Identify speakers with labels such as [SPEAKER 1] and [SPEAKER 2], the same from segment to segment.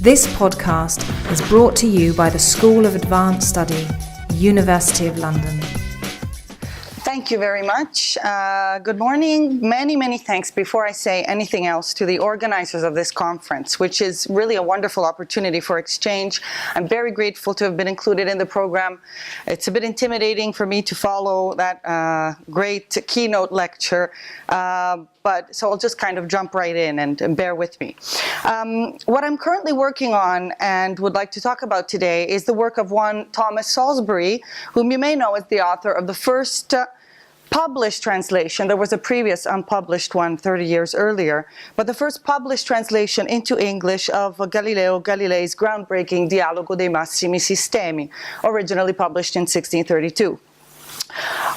[SPEAKER 1] This podcast is brought to you by the School of Advanced Study, University of London.
[SPEAKER 2] Thank you very much. Good morning. Many thanks before I say anything else to the organizers of this conference, which is really a wonderful opportunity for exchange. I'm very grateful to have been included in the program. It's a bit intimidating for me to follow that great keynote lecture, so I'll just kind of jump right in and bear with me. What I'm currently working on and would like to talk about today is the work of one Thomas Salusbury, whom you may know as the author of the first published translation. There was a previous unpublished one 30 years earlier, but the first published translation into English of Galileo Galilei's groundbreaking Dialogo dei Massimi Sistemi, originally published in 1632.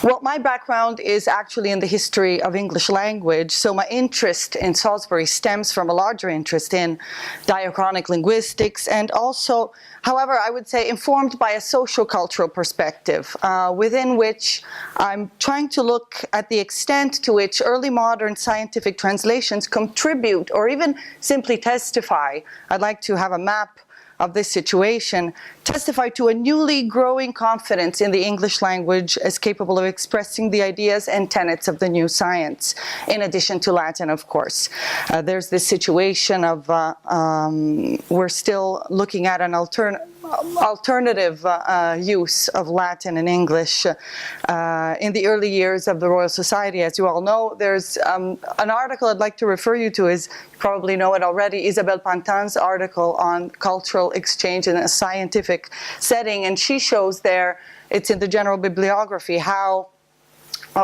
[SPEAKER 2] Well, my background is actually in the history of English language, so my interest in Salusbury stems from a larger interest in diachronic linguistics and also, however, I would say informed by a socio-cultural perspective, within which I'm trying to look at the extent to which early modern scientific translations contribute or even simply testify. I'd like to have a map of this situation, testify to a newly growing confidence in the English language as capable of expressing the ideas and tenets of the new science, in addition to Latin, of course. There's this situation of we're still looking at an alternative use of Latin and English in the early years of the Royal Society. As you all know, there's an article I'd like to refer you to, is you probably know it already, Isabelle Pantin's article on cultural exchange in a scientific setting, and she shows there, it's in the general bibliography, how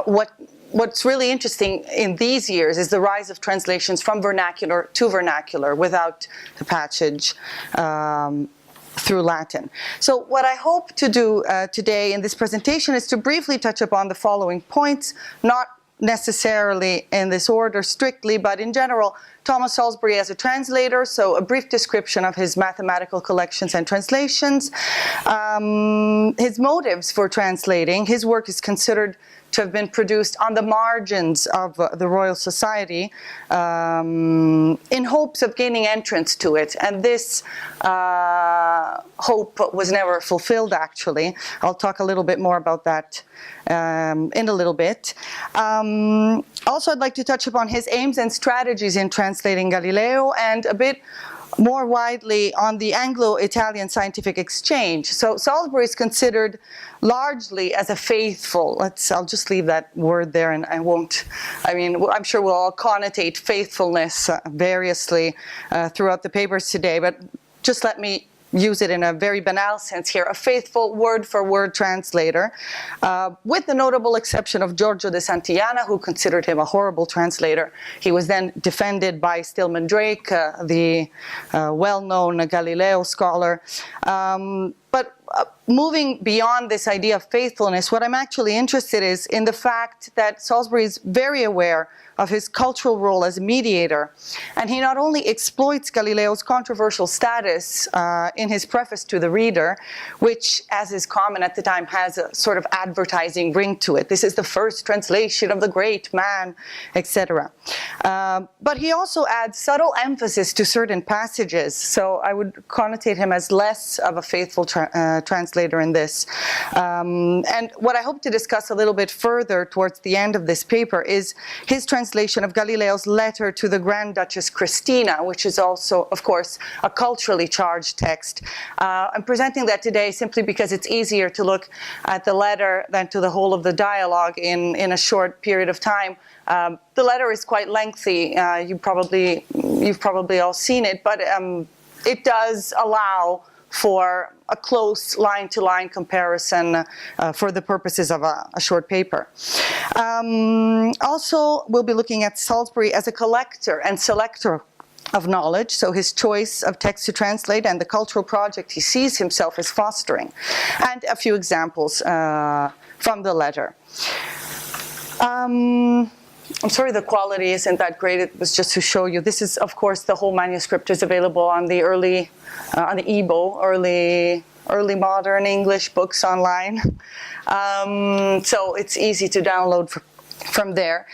[SPEAKER 2] what's really interesting in these years is the rise of translations from vernacular to vernacular without the passage through Latin. So what I hope to do today in this presentation is to briefly touch upon the following points, not necessarily in this order strictly, but in general, Thomas Salusbury as a translator, so a brief description of his mathematical collections and translations, his motives for translating. His work is considered to have been produced on the margins of the Royal Society in hopes of gaining entrance to it, and this hope was never fulfilled, actually. I'll talk a little bit more about that in a little bit. Also, I'd like to touch upon his aims and strategies in translating Galileo, and a bit more widely on the Anglo-Italian scientific exchange. So Salusbury is considered largely as a faithful, I'll just leave that word there and I'm sure we'll all connotate faithfulness variously throughout the papers today, but just let me use it in a very banal sense here, a faithful word-for-word translator, with the notable exception of Giorgio de Santillana, who considered him a horrible translator. He was then defended by Stillman Drake, the well-known Galileo scholar. But moving beyond this idea of faithfulness, what I'm actually interested in the fact that Salusbury is very aware of his cultural role as a mediator. And he not only exploits Galileo's controversial status in his preface to the reader, which, as is common at the time, has a sort of advertising ring to it. This is the first translation of the great man, etc. But he also adds subtle emphasis to certain passages. So I would connotate him as less of a faithful translator in this. And what I hope to discuss a little bit further towards the end of this paper is his translation of Galileo's letter to the Grand Duchess Christina, which is also, of course, a culturally charged text. I'm presenting that today simply because it's easier to look at the letter than to the whole of the dialogue in a short period of time. The letter is quite lengthy. You've probably all seen it, but it does allow for a close line-to-line comparison for the purposes of a short paper. Also, we'll be looking at Salusbury as a collector and selector of knowledge, so his choice of text to translate and the cultural project he sees himself as fostering, and a few examples from the letter. I'm sorry the quality isn't that great. It was just to show you. This is, of course, the whole manuscript is available on the on the EBO, early modern English books online. So it's easy to download from there.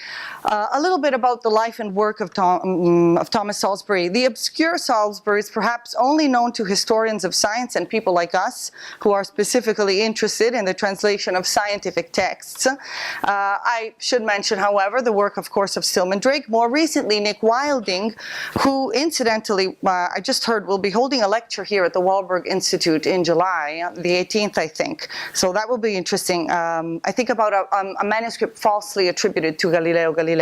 [SPEAKER 2] A little bit about the life and work of Thomas Salusbury. The obscure Salusbury is perhaps only known to historians of science and people like us who are specifically interested in the translation of scientific texts. I should mention, however, the work, of course, of Stillman Drake. More recently, Nick Wilding, who incidentally, I just heard, will be holding a lecture here at the Warburg Institute in July, the 18th, I think. So that will be interesting. I think about a manuscript falsely attributed to Galileo Galilei.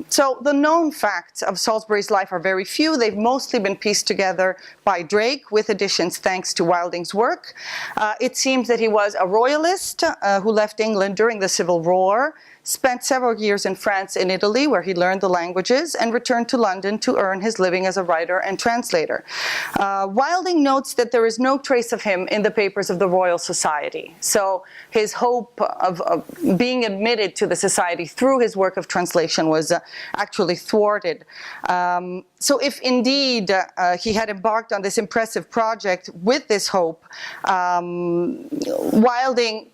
[SPEAKER 2] So the known facts of Salusbury's life are very few. They've mostly been pieced together by Drake, with additions thanks to Wilding's work. It seems that he was a royalist who left England during the Civil War, spent several years in France and Italy, where he learned the languages, and returned to London to earn his living as a writer and translator. Wilding notes that there is no trace of him in the papers of the Royal Society. So his hope of being admitted to the society through his work of translation was actually thwarted. So if indeed he had embarked on this impressive project with this hope, Wilding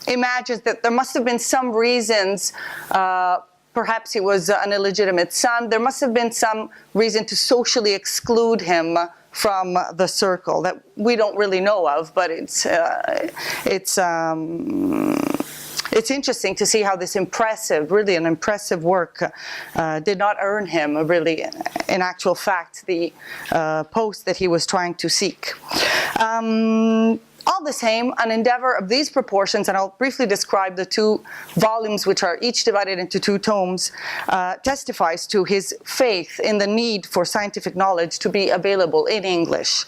[SPEAKER 2] imagines that there must have been some reasons. Perhaps he was an illegitimate son. There must have been some reason to socially exclude him from the circle that we don't really know of, but it's interesting to see how this impressive, really an impressive work did not earn him really, in actual fact, the post that he was trying to seek. All the same, an endeavor of these proportions, and I'll briefly describe the two volumes, which are each divided into two tomes, testifies to his faith in the need for scientific knowledge to be available in English.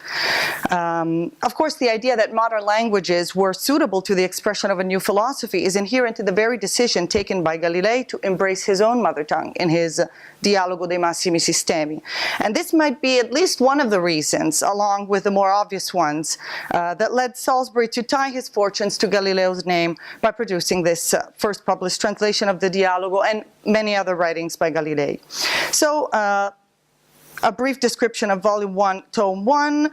[SPEAKER 2] Of course, the idea that modern languages were suitable to the expression of a new philosophy is inherent in the very decision taken by Galilei to embrace his own mother tongue in his Dialogo dei Massimi Sistemi. And this might be at least one of the reasons, along with the more obvious ones, that led Salusbury to tie his fortunes to Galileo's name by producing this first published translation of the Dialogo and many other writings by Galilei. So, a brief description of Volume 1, Tome 1.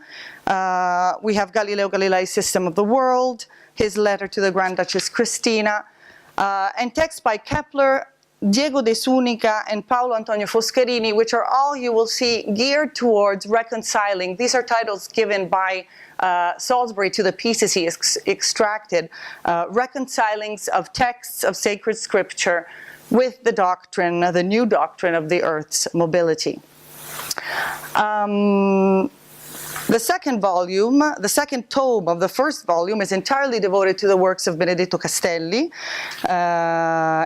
[SPEAKER 2] We have Galileo Galilei's System of the World, his letter to the Grand Duchess Christina, and text by Kepler, Diego de Sunica, and Paolo Antonio Foscherini, which are all, you will see, geared towards reconciling. These are titles given by Salusbury to the pieces he extracted, reconcilings of texts of sacred scripture with the doctrine, the new doctrine of the Earth's mobility. The second volume, the second tome of the first volume, is entirely devoted to the works of Benedetto Castelli,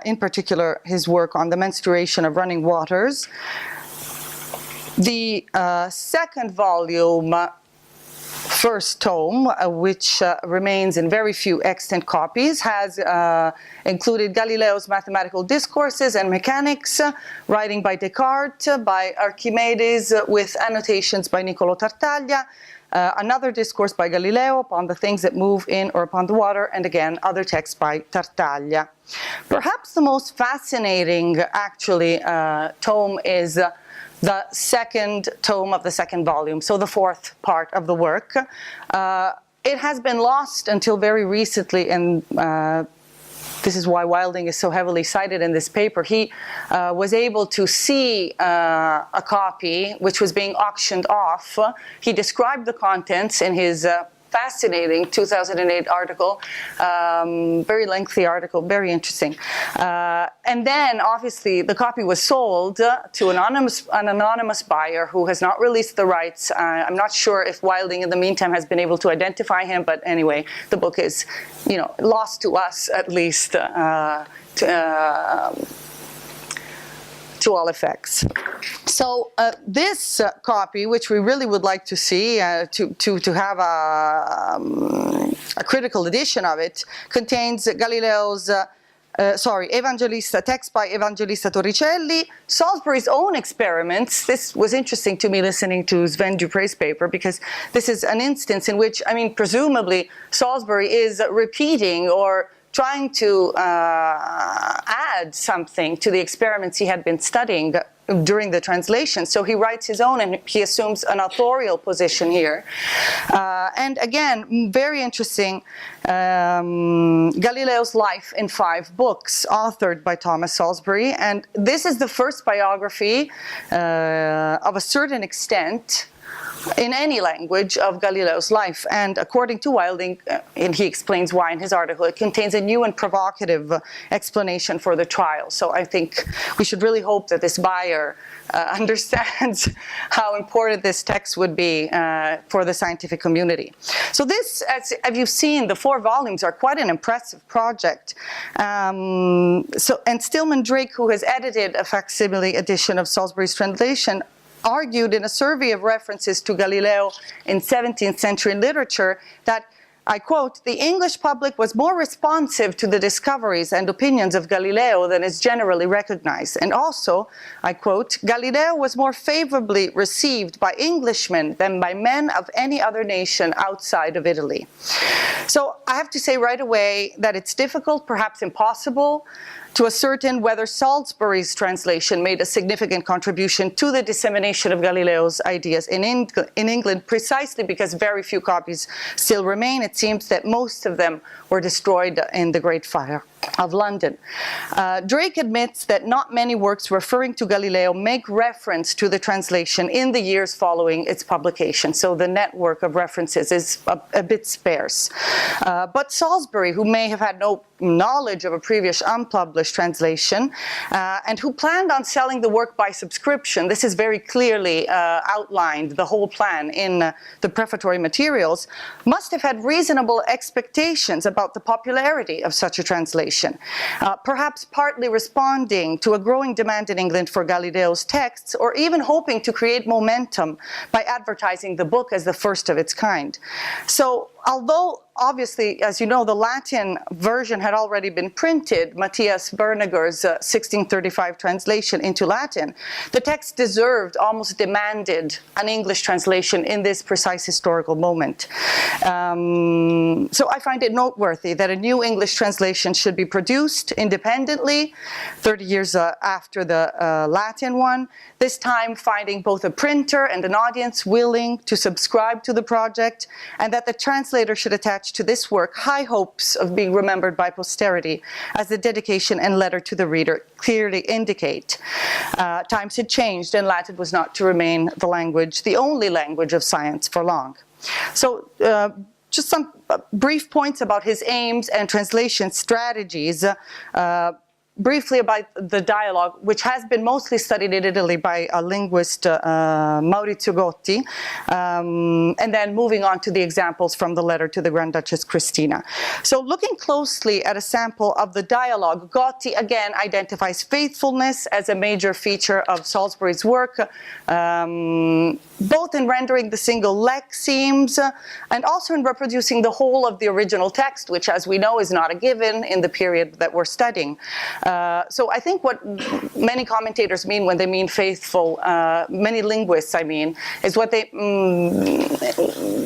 [SPEAKER 2] in particular his work on the menstruation of running waters. The second volume, first tome, which remains in very few extant copies, has included Galileo's mathematical discourses and mechanics, writing by Descartes, by Archimedes, with annotations by Niccolò Tartaglia, another discourse by Galileo upon the things that move in or upon the water, and again, other texts by Tartaglia. Perhaps the most fascinating, actually, tome is the second tome of the second volume, so the fourth part of the work. It has been lost until very recently, and this is why Wilding is so heavily cited in this paper. He was able to see a copy which was being auctioned off. He described the contents in his fascinating 2008 article, very lengthy article, very interesting. And then, obviously, the copy was sold to an anonymous buyer who has not released the rights. I'm not sure if Wilding, in the meantime, has been able to identify him, but anyway, the book is, lost to us, at least, to all effects. So this copy, which we really would like to see, to have a critical edition of it, contains Galileo's Evangelista, text by Evangelista Torricelli, Salusbury's own experiments. This was interesting to me, listening to Sven Dupre's paper, because this is an instance in which, presumably, Salusbury is repeating or trying to add something to the experiments he had been studying during the translation. So he writes his own and he assumes an authorial position here. And again, very interesting, Galileo's life in 5 books, authored by Thomas Salusbury. And this is the first biography of a certain extent in any language of Galileo's life. And according to Wilding, and he explains why in his article, it contains a new and provocative explanation for the trial. So I think we should really hope that this buyer understands how important this text would be for the scientific community. So this, as you've seen, the 4 volumes are quite an impressive project. And Stillman Drake, who has edited a facsimile edition of Salusbury's translation, argued in a survey of references to Galileo in 17th century literature that, I quote, "the English public was more responsive to the discoveries and opinions of Galileo than is generally recognized. And also, I quote, Galileo was more favorably received by Englishmen than by men of any other nation outside of Italy." So I have to say right away that it's difficult, perhaps impossible, to ascertain whether Salusbury's translation made a significant contribution to the dissemination of Galileo's ideas in England, precisely because very few copies still remain. It seems that most of them were destroyed in the Great Fire of London. Drake admits that not many works referring to Galileo make reference to the translation in the years following its publication, so the network of references is a bit sparse. But Salusbury, who may have had no knowledge of a previous unpublished translation, and who planned on selling the work by subscription, this is very clearly outlined, the whole plan, in the prefatory materials, must have had reasonable expectations about the popularity of such a translation. Perhaps partly responding to a growing demand in England for Galileo's texts, or even hoping to create momentum by advertising the book as the first of its kind. So, although obviously, as you know, the Latin version had already been printed, Matthias Berniger's 1635 translation into Latin, the text deserved, almost demanded, an English translation in this precise historical moment. So I find it noteworthy that a new English translation should be produced independently, 30 years after the Latin one, this time finding both a printer and an audience willing to subscribe to the project, and that the translator should attach to this work high hopes of being remembered by posterity, as the dedication and letter to the reader clearly indicate. Times had changed, and Latin was not to remain the only language of science for long. So just some brief points about his aims and translation strategies. Briefly about the dialogue, which has been mostly studied in Italy by a linguist, Maurizio Gotti, and then moving on to the examples from the letter to the Grand Duchess Christina. So looking closely at a sample of the dialogue, Gotti again identifies faithfulness as a major feature of Salusbury's work, both in rendering the single lexemes and also in reproducing the whole of the original text, which, as we know, is not a given in the period that we're studying. So I think what many commentators mean when they mean faithful, many linguists I mean, is what they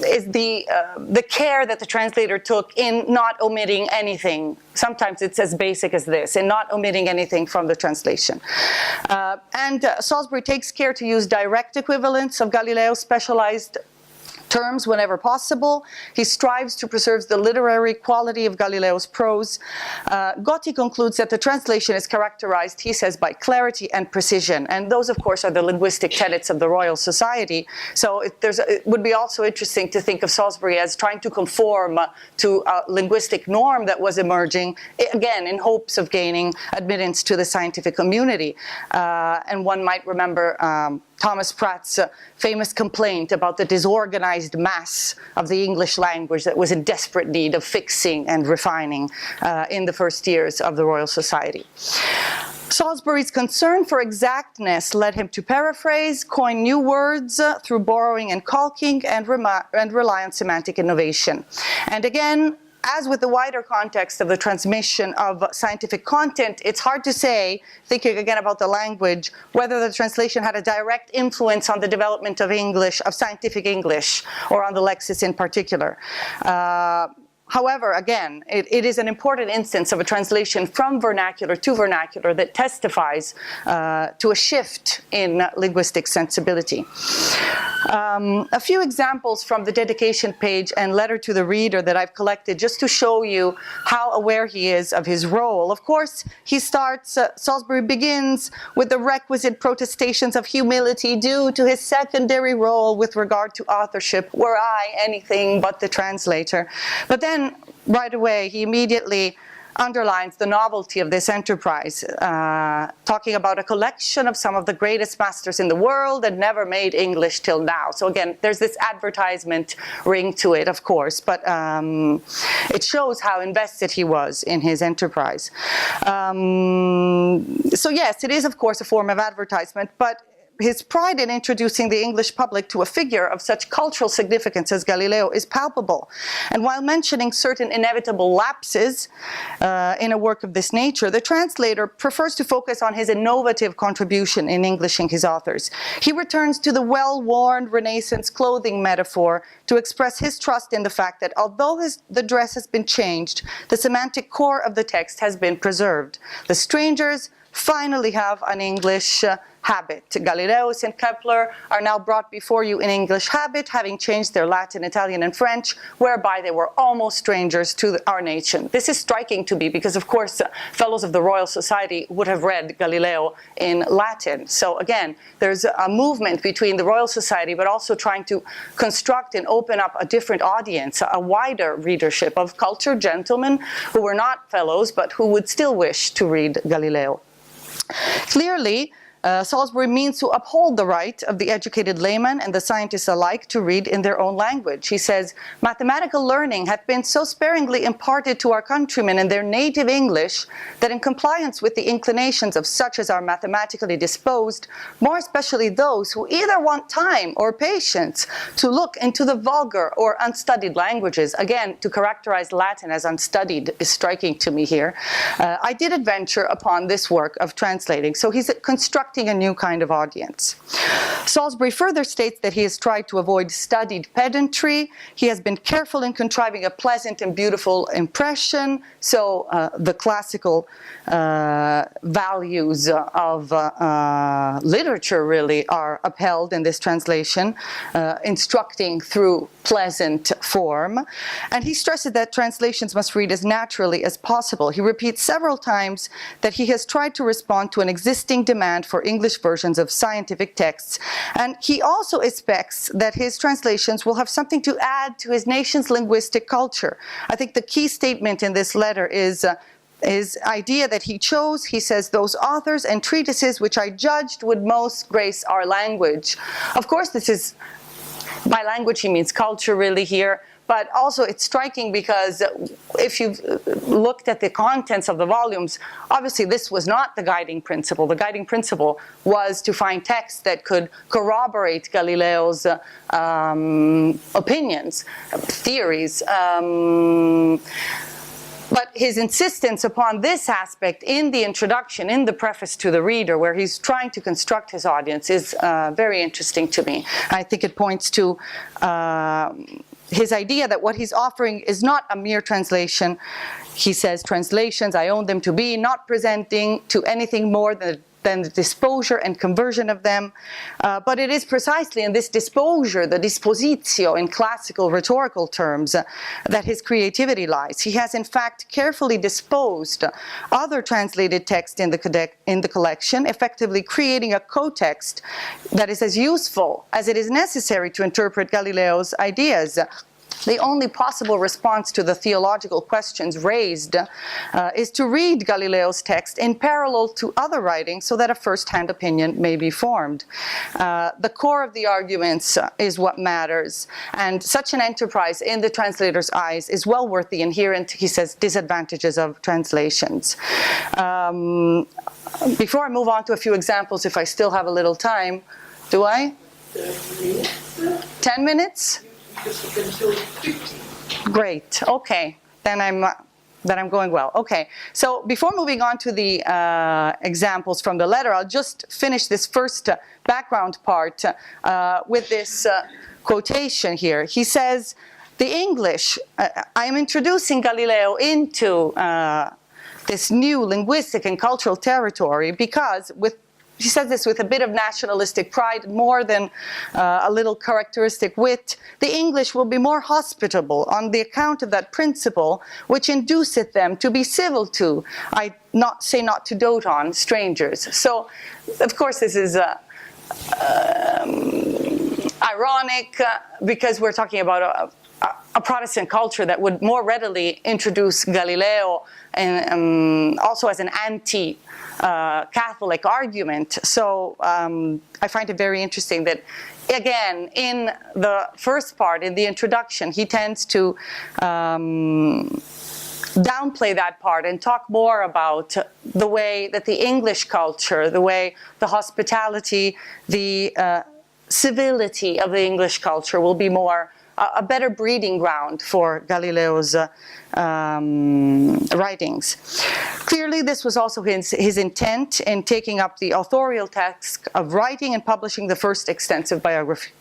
[SPEAKER 2] is the care that the translator took in not omitting anything. Sometimes it's as basic as this, in not omitting anything from the translation. And Salusbury takes care to use direct equivalents of Galileo's specialized terms whenever possible. He strives to preserve the literary quality of Galileo's prose. Gotti concludes that the translation is characterized, he says, by clarity and precision. And those, of course, are the linguistic tenets of the Royal Society. So it would be also interesting to think of Salusbury as trying to conform to a linguistic norm that was emerging, again, in hopes of gaining admittance to the scientific community. And one might remember Thomas Pratt's famous complaint about the disorganized mass of the English language that was in desperate need of fixing and refining in the first years of the Royal Society. Salusbury's concern for exactness led him to paraphrase, coin new words through borrowing and calking, and rely on semantic innovation. And again, as with the wider context of the transmission of scientific content, it's hard to say, thinking again about the language, whether the translation had a direct influence on the development of English, of scientific English, or on the Lexis in particular. However, again, it is an important instance of a translation from vernacular to vernacular that testifies to a shift in linguistic sensibility. A few examples from the dedication page and letter to the reader that I've collected just to show you how aware he is of his role. Of course, he starts, Salusbury begins with the requisite protestations of humility due to his secondary role with regard to authorship, were I anything but the translator. But then, right away, he immediately underlines the novelty of this enterprise, talking about a collection of some of the greatest masters in the world that never made English till now. So again, there's this advertisement ring to it, of course, but it shows how invested he was in his enterprise. So yes, it is of course a form of advertisement, but his pride in introducing the English public to a figure of such cultural significance as Galileo is palpable. And while mentioning certain inevitable lapses in a work of this nature, the translator prefers to focus on his innovative contribution in Englishing his authors. He returns to the well-worn Renaissance clothing metaphor to express his trust in the fact that although the dress has been changed, the semantic core of the text has been preserved. The strangers finally have an English habit. Galileos and Kepler are now brought before you in English habit, having changed their Latin, Italian, and French, whereby they were almost strangers to our nation. This is striking to me because, of course, fellows of the Royal Society would have read Galileo in Latin. So again, there's a movement between the Royal Society, but also trying to construct and open up a different audience, a wider readership of cultured gentlemen who were not fellows, but who would still wish to read Galileo. Clearly, Salusbury means to uphold the right of the educated layman and the scientists alike to read in their own language. He says, mathematical learning hath been so sparingly imparted to our countrymen in their native English that in compliance with the inclinations of such as are mathematically disposed, more especially those who either want time or patience to look into the vulgar or unstudied languages. Again, to characterize Latin as unstudied is striking to me here. I did adventure upon this work of translating. So he's constructing a new kind of audience. Salusbury further states that he has tried to avoid studied pedantry. He has been careful in contriving a pleasant and beautiful impression. So the classical values of literature really are upheld in this translation, instructing through pleasant form. And he stresses that translations must read as naturally as possible. He repeats several times that he has tried to respond to an existing demand for English versions of scientific texts. And he also expects that his translations will have something to add to his nation's linguistic culture. I think the key statement in this letter is his idea that he chose. He says, those authors and treatises which I judged would most grace our language. Of course, this is, by language he means culture really here, but also it's striking because if you've looked at the contents of the volumes, obviously this was not the guiding principle. The guiding principle was to find texts that could corroborate Galileo's opinions, theories. But his insistence upon this aspect in the introduction, in the preface to the reader, where he's trying to construct his audience, is very interesting to me. I think it points to his idea that what he's offering is not a mere translation. He says, translations, I own them to be, not presenting to anything more than the disposure and conversion of them. But it is precisely in this disposure, the dispositio in classical rhetorical terms, that his creativity lies. He has in fact carefully disposed other translated texts in the collection, effectively creating a co-text that is as useful as it is necessary to interpret Galileo's ideas. The only possible response to the theological questions raised is to read Galileo's text in parallel to other writings so that a first-hand opinion may be formed. The core of the arguments is what matters, and such an enterprise in the translator's eyes is well worth the inherent, he says, disadvantages of translations. Before I move on to a few examples, if I still have a little time, do I? 10 minutes? Great. Okay. Then I'm going well. Okay. So before moving on to the examples from the letter, I'll just finish this first background part with this quotation here. He says, the English, I am introducing Galileo into this new linguistic and cultural territory because he says this with a bit of nationalistic pride, more than a little characteristic wit. The English will be more hospitable on the account of that principle which induceth them to be civil to, I say not to dote on, strangers. So, of course, this is ironic because we're talking about a Protestant culture that would more readily introduce Galileo and also as an anti-Catholic argument. So I find it very interesting that, again, in the first part, in the introduction, he tends to downplay that part and talk more about the way that the English culture, the way the hospitality, the civility of the English culture will be more a better breeding ground for Galileo's writings. Clearly, this was also his intent in taking up the authorial task of writing and publishing the first extensive biography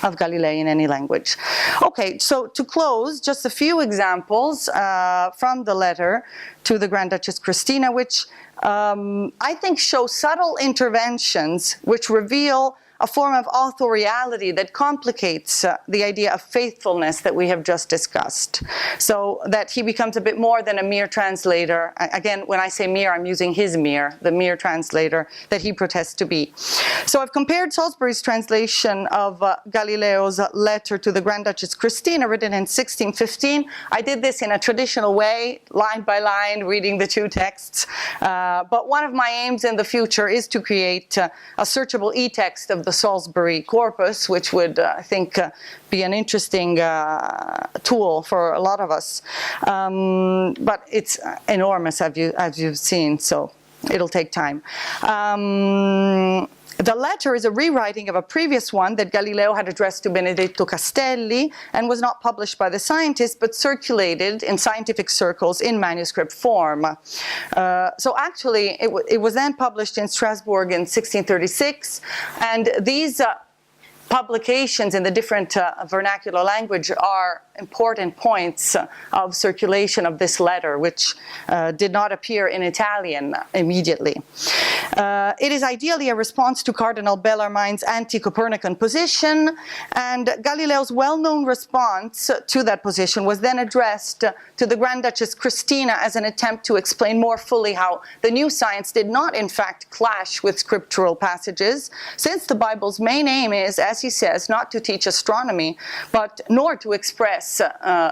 [SPEAKER 2] of Galileo in any language. Okay, so to close, just a few examples from the letter to the Grand Duchess Christina, which I think show subtle interventions which reveal a form of authoriality that complicates the idea of faithfulness that we have just discussed. So that he becomes a bit more than a mere translator. Again, when I say mere, I'm using his mere, the mere translator that he protests to be. So I've compared Salusbury's translation of Galileo's letter to the Grand Duchess Christina, written in 1615. I did this in a traditional way, line by line, reading the two texts. But one of my aims in the future is to create a searchable e-text of the Salusbury corpus, which would, I think, be an interesting tool for a lot of us. But it's enormous, as you've seen, so it'll take time. The letter is a rewriting of a previous one that Galileo had addressed to Benedetto Castelli and was not published by the scientist but circulated in scientific circles in manuscript form. So actually it was then published in Strasbourg in 1636, and these publications in the different vernacular language are important points of circulation of this letter, which did not appear in Italian immediately. It is ideally a response to Cardinal Bellarmine's anti-Copernican position, and Galileo's well-known response to that position was then addressed to the Grand Duchess Christina as an attempt to explain more fully how the new science did not in fact clash with scriptural passages, since the Bible's main aim is, as he says, not to teach astronomy, but nor to express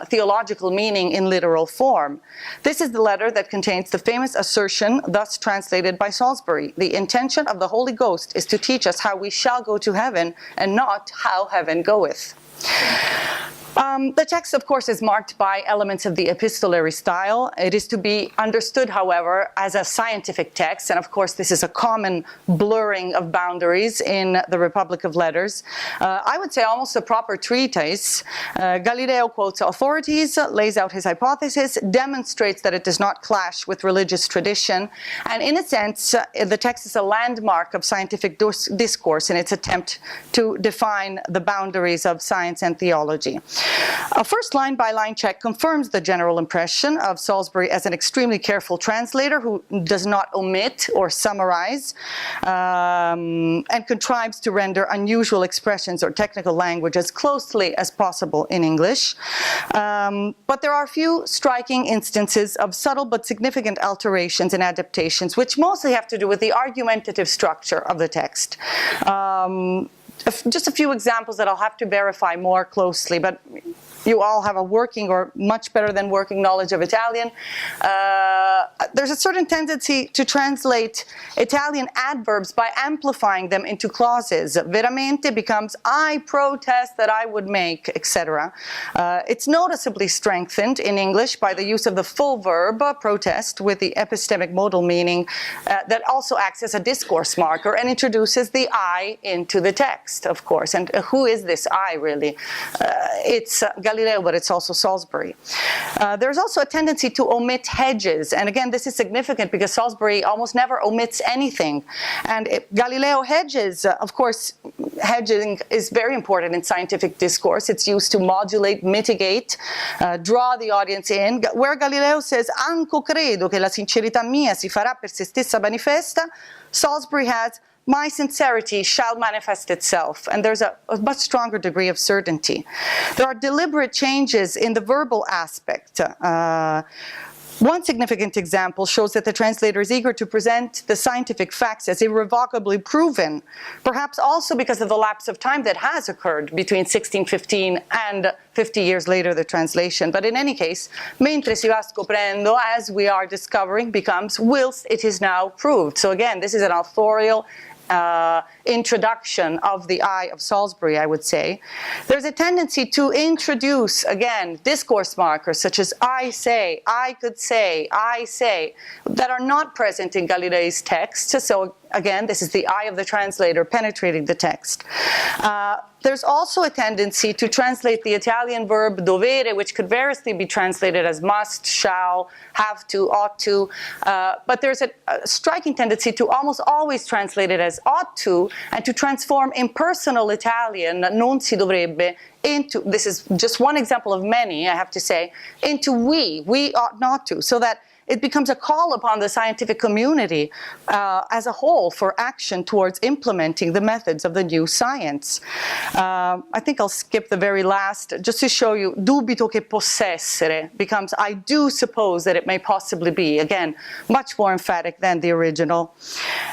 [SPEAKER 2] theological meaning in literal form. This is the letter that contains the famous assertion, thus translated by Salusbury: the intention of the Holy Ghost is to teach us how we shall go to heaven, and not how heaven goeth. The text, of course, is marked by elements of the epistolary style. It is to be understood, however, as a scientific text, and of course this is a common blurring of boundaries in the Republic of Letters. I would say almost a proper treatise. Galileo quotes authorities, lays out his hypothesis, demonstrates that it does not clash with religious tradition, and in a sense, the text is a landmark of scientific discourse in its attempt to define the boundaries of science and theology. A first line-by-line check confirms the general impression of Salusbury as an extremely careful translator who does not omit or summarize and contrives to render unusual expressions or technical language as closely as possible in English. But there are a few striking instances of subtle but significant alterations and adaptations, which mostly have to do with the argumentative structure of the text. Just a few examples that I'll have to verify more closely, but you all have a working or much better than working knowledge of Italian. There's a certain tendency to translate Italian adverbs by amplifying them into clauses. Veramente becomes I protest that I would make, etc. It's noticeably strengthened in English by the use of the full verb, protest, with the epistemic modal meaning that also acts as a discourse marker and introduces the I into the text, of course. And who is this I, really? It's Galileo, but it's also Salusbury. There's also a tendency to omit hedges, and again this is significant because Salusbury almost never omits anything, and Galileo hedges, of course, hedging is very important in scientific discourse. It's used to modulate, mitigate, draw the audience in. Where Galileo says, "Anco credo che la sincerità mia si farà per se stessa manifesta," Salusbury has, "My sincerity shall manifest itself," and there's a much stronger degree of certainty. There are deliberate changes in the verbal aspect. One significant example shows that the translator is eager to present the scientific facts as irrevocably proven, perhaps also because of the lapse of time that has occurred between 1615 and 50 years later the translation. But in any case, mentre si va scoprendo, as we are discovering, becomes whilst it is now proved. So again, this is an authorial introduction of the I of Salusbury, I would say. There's a tendency to introduce, again, discourse markers such as I say, I could say, I say, that are not present in Galileo's text. So again, this is the eye of the translator penetrating the text. There's also a tendency to translate the Italian verb dovere, which could variously be translated as must, shall, have to, ought to, but there's a striking tendency to almost always translate it as ought to, and to transform impersonal Italian, non si dovrebbe, into, this is just one example of many, I have to say, into we ought not to, so that it becomes a call upon the scientific community as a whole for action towards implementing the methods of the new science. I think I'll skip the very last, just to show you, dubito che possa essere becomes I do suppose that it may possibly be. Again, much more emphatic than the original.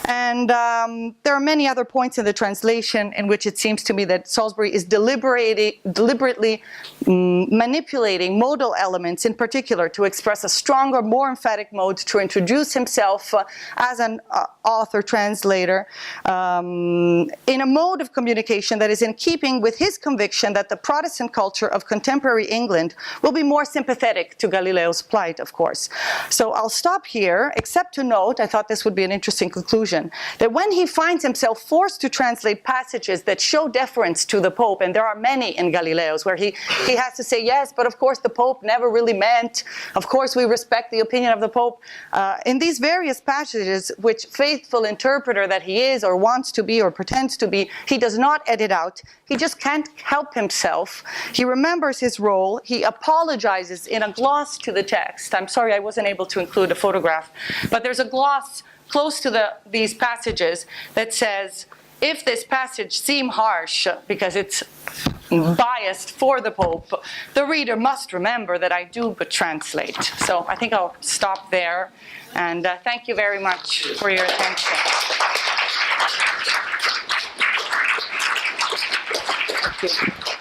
[SPEAKER 2] And there are many other points in the translation in which it seems to me that Salusbury is deliberately manipulating modal elements in particular to express a stronger, more emphatic mode to introduce himself as an author-translator in a mode of communication that is in keeping with his conviction that the Protestant culture of contemporary England will be more sympathetic to Galileo's plight, of course. So I'll stop here, except to note, I thought this would be an interesting conclusion, that when he finds himself forced to translate passages that show deference to the Pope, and there are many in Galileo's, where he has to say, yes, but of course the Pope never really meant, of course we respect the opinion of the Pope. In these various passages, which faithful interpreter that he is or wants to be or pretends to be, he does not edit out. He just can't help himself. He remembers his role. He apologizes in a gloss to the text. I'm sorry I wasn't able to include a photograph, but there's a gloss close to these passages that says, if this passage seem harsh because it's biased for the Pope, the reader must remember that I do but translate. So I think I'll stop there, and thank you very much for your attention. Thank you.